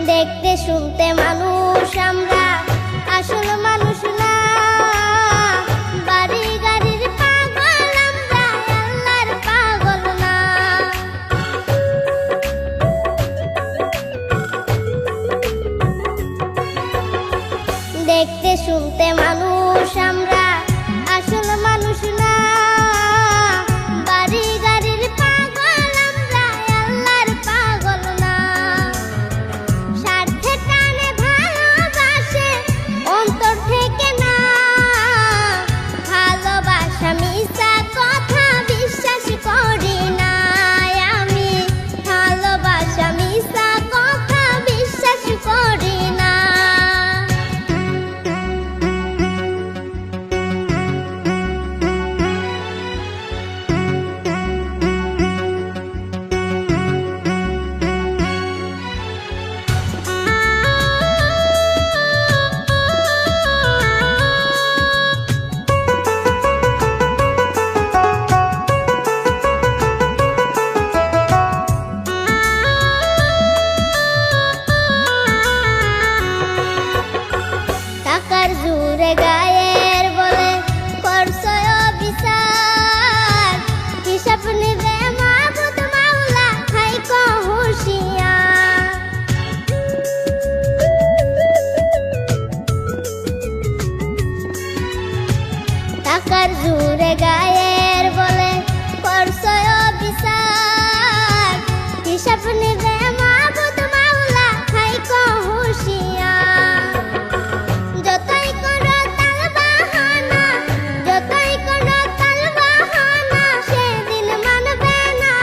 দেখতে শুনতে মানুষ আমরা, আসল মানুষ না। বাড়ি গাড়ির পাগল আমরা, আল্লাহর পাগল না। দেখতে শুনতে মানুষ আমরা, আসল মানুষ না। বাড়ি গাড়ির পাগল আমরা, আল্লাহর পাগল না। স্বার্থে টানে ভালোবাসে অন্তর থেকে না। ভালোবাসা মিছা কথা বিশ্বাস করি না আমি। ভালোবাসা মিছা কথা বিশ্বাস করি না। টাকার জোরে গায়ের বলে করছো বিচার। হিসাব নিবে মাবুদ মাওলা, থাইকো হুঁশিয়ার। টাকার জোরে গায়ের বলে করছো বিচার। হিসাব নিবে মাবুদ মাওলা, থাইকো হুঁশিয়ার। যতই করো তালবাহানা, যতই করো তালবাহানা, সেদিন মানবে না।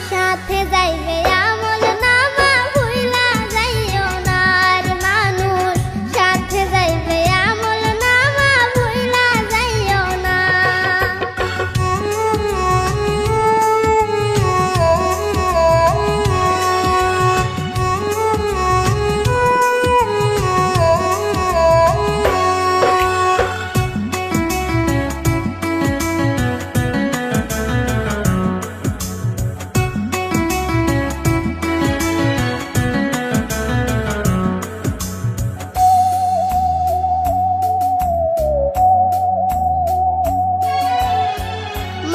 সাথে যাইবে আমল নামা, ভুইলা যাইও না রে মানুষ। সাথে যাইবে আমল নামা, ভুইলা যাইও না।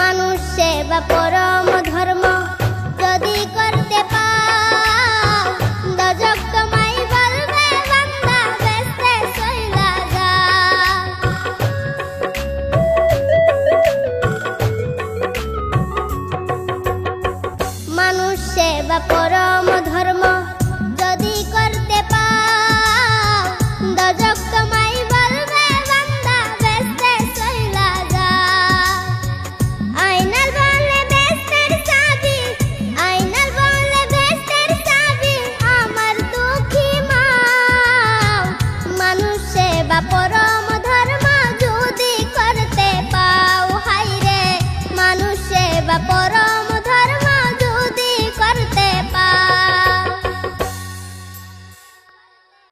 মানুষ সেবা পরম ধর্ম যদি করতে পাও, দজক তোমায় বলবে বান্দা বেস্তে চইলা যাও। মানুষ সেবা পরম